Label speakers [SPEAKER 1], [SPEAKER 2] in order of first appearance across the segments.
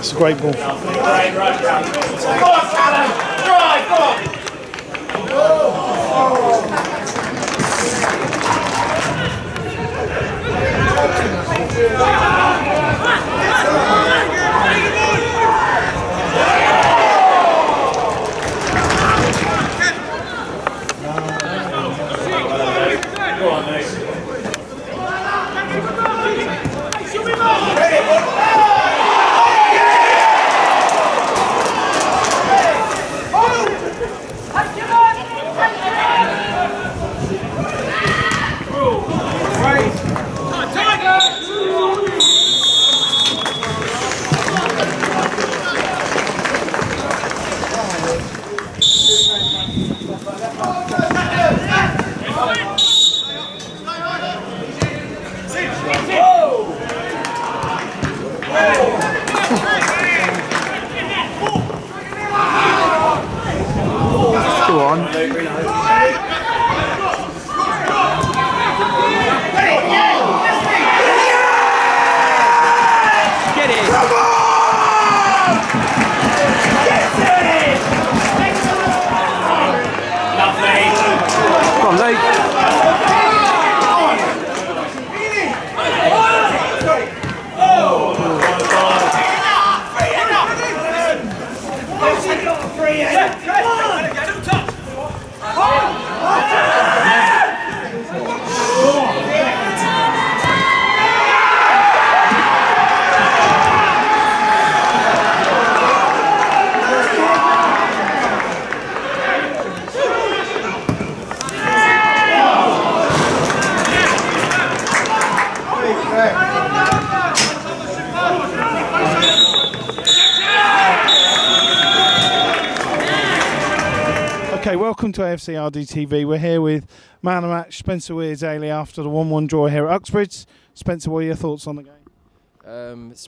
[SPEAKER 1] It's a great ball.
[SPEAKER 2] Come on, Callum! Drive, go on! Go on, mate.
[SPEAKER 1] Okay, welcome to AFCRDTV. We're here with man of the match Spencer Weir-Daley after the 1-1 draw here at Uxbridge. Spencer, what are your thoughts on the game?
[SPEAKER 3] It's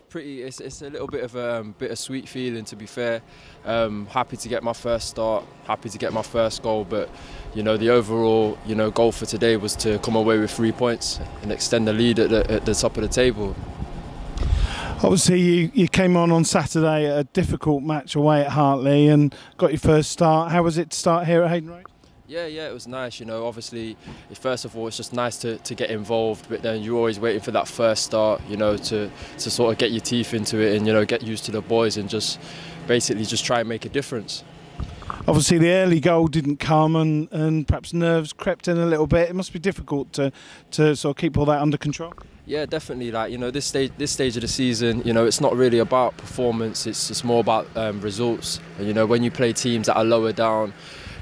[SPEAKER 3] a little bit of a bittersweet feeling, to be fair. Happy to get my first start, happy to get my first goal, but you know, the overall goal for today was to come away with 3 points and extend the lead at the top of the table.
[SPEAKER 1] Obviously, you came on Saturday at a difficult match away at Hartley and got your first start. How was it to start here at Hayden Road?
[SPEAKER 3] Yeah, it was nice. Obviously, first of all, it's just nice to get involved, but then you're always waiting for that first start, to sort of get your teeth into it and, get used to the boys and just basically just try and make a difference.
[SPEAKER 1] Obviously, the early goal didn't come and perhaps nerves crept in a little bit. It must be difficult to sort of keep all that under control.
[SPEAKER 3] Yeah, definitely. This stage of the season, it's not really about performance. It's more about results. And, when you play teams that are lower down,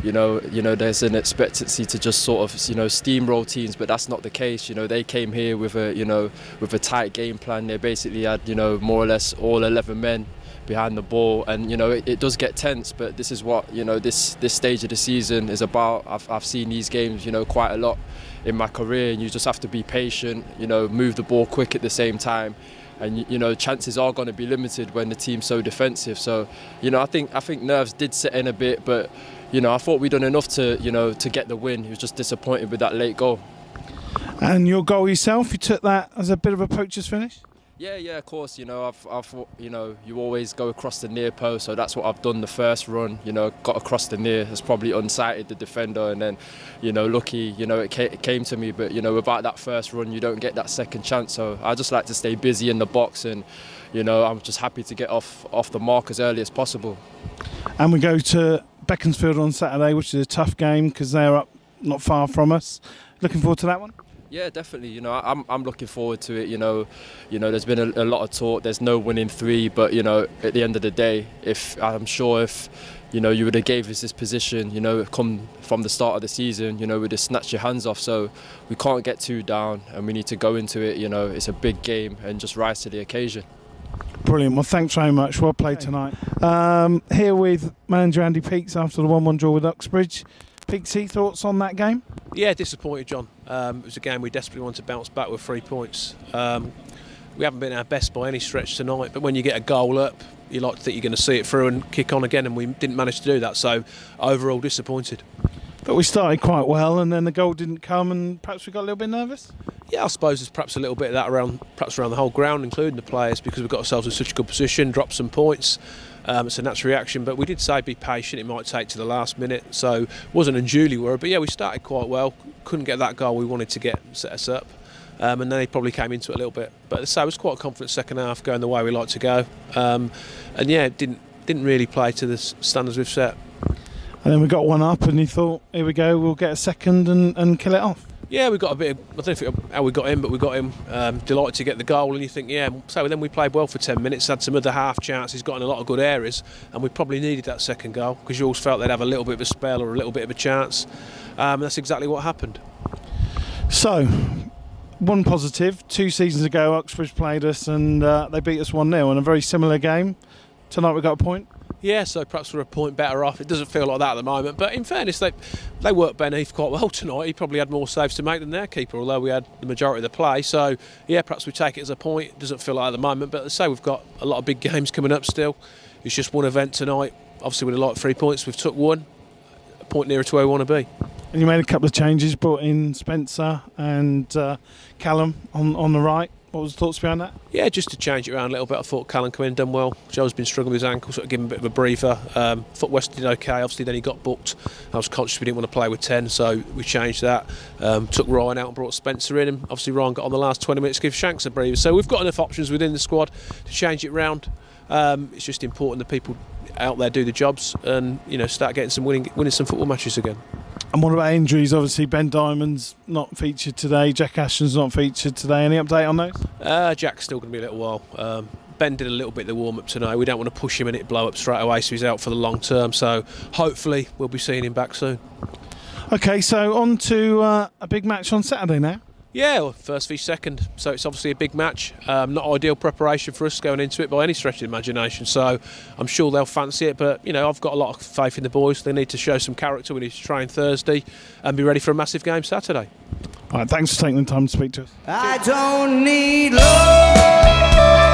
[SPEAKER 3] there's an expectancy to just sort of steamroll teams, but that's not the case. They came here with a tight game plan. They basically had more or less all 11 men behind the ball, and it does get tense, but this is what this stage of the season is about. I've seen these games quite a lot in my career, and you just have to be patient, move the ball quick at the same time, and chances are going to be limited when the team's so defensive. So I think nerves did set in a bit, but I thought we'd done enough to to get the win. He was just disappointed with that late goal.
[SPEAKER 1] And your goal yourself, you took that as a bit of a poacher's finish?
[SPEAKER 3] Yeah, of course. You always go across the near post, so that's what I've done the first run. Got across the near, has probably unsighted the defender, and then, lucky, it came to me. But without that first run, you don't get that second chance. So I just like to stay busy in the box, and I'm just happy to get off the mark as early as possible. And
[SPEAKER 1] we go to Beaconsfield on Saturday, which is a tough game because they're up not far from us. Looking forward to that one?
[SPEAKER 3] Yeah, definitely. I'm looking forward to it. There's been a lot of talk. There's no winning 3, but at the end of the day, if you would have gave us this position, come from the start of the season, we'd have snatched your hands off. So we can't get too down, and we need to go into it. It's a big game and just rise to the occasion.
[SPEAKER 1] Brilliant. Well, thanks very much. Well played tonight. Here with manager Andy Peakes after the 1-1 draw with Uxbridge. Peaksy, thoughts on that game?
[SPEAKER 4] Yeah, disappointed, John. It was a game we desperately wanted to bounce back with 3 points. We haven't been our best by any stretch tonight, but when you get a goal up, you like to think you're going to see it through and kick on again, and we didn't manage to do that. So overall, disappointed.
[SPEAKER 1] But we started quite well, and then the goal didn't come, and perhaps we got a little bit nervous?
[SPEAKER 4] Yeah, I suppose there's perhaps a little bit of that around the whole ground, including the players, because we've got ourselves in such a good position, dropped some points. It's a natural reaction, but we did say be patient, it might take to the last minute, so wasn't unduly worried. But yeah, we started quite well, couldn't get that goal we wanted to get, set us up, and then they probably came into it a little bit. But so it was quite a confident second half, going the way we like to go, and yeah, it didn't really play to the standards we've set.
[SPEAKER 1] And then we got one up, and you thought, here we go, we'll get a second and kill it off.
[SPEAKER 4] Yeah, we got a bit of, I don't know how we got in, but we got him. Delighted to get the goal, and you think, yeah. So then we played well for 10 minutes, had some other half chances, got in a lot of good areas, and we probably needed that second goal because you always felt they'd have a little bit of a spell or a little bit of a chance. That's exactly what happened.
[SPEAKER 1] So, one positive, 2 seasons ago Uxbridge played us and they beat us 1-0 in a very similar game. Tonight we got a point.
[SPEAKER 4] Yeah, so perhaps we're a point better off. It doesn't feel like that at the moment, but in fairness, they worked Ben Heath quite well tonight. He probably had more saves to make than their keeper, although we had the majority of the play. So yeah, perhaps we take it as a point. It doesn't feel like at the moment, but as I say, we've got a lot of big games coming up still. It's just one event tonight. Obviously, we'd like 3 points. We've took one, a point nearer to where we want to be.
[SPEAKER 1] And you made a couple of changes, brought in Spencer and Callum on the right. What was the thoughts behind that?
[SPEAKER 4] Yeah, just to change it around a little bit. I thought Callum came in and done well. Joe's been struggling with his ankle, sort of give him a bit of a breather. Thought West did okay. Obviously, then he got booked. I was conscious we didn't want to play with 10, so we changed that. Took Ryan out and brought Spencer in, and obviously Ryan got on the last 20 minutes to give Shanks a breather. So we've got enough options within the squad to change it round. It's just important that people out there do the jobs and start getting some winning some football matches again.
[SPEAKER 1] And what about injuries? Obviously, Ben Diamond's not featured today. Jack Ashton's not featured today. Any update on those?
[SPEAKER 4] Jack's still going to be a little while. Ben did a little bit of the warm-up tonight. We don't want to push him and it blow up straight away, so he's out for the long term. So hopefully we'll be seeing him back soon.
[SPEAKER 1] OK, so on to a big match on Saturday now.
[SPEAKER 4] Yeah, well, first v second, so it's obviously a big match. Not ideal preparation for us going into it by any stretch of the imagination, so I'm sure they'll fancy it, but I've got a lot of faith in the boys. They need to show some character. We need to train Thursday and be ready for a massive game Saturday.
[SPEAKER 1] All right, thanks for taking the time to speak to us.
[SPEAKER 5] I don't need love.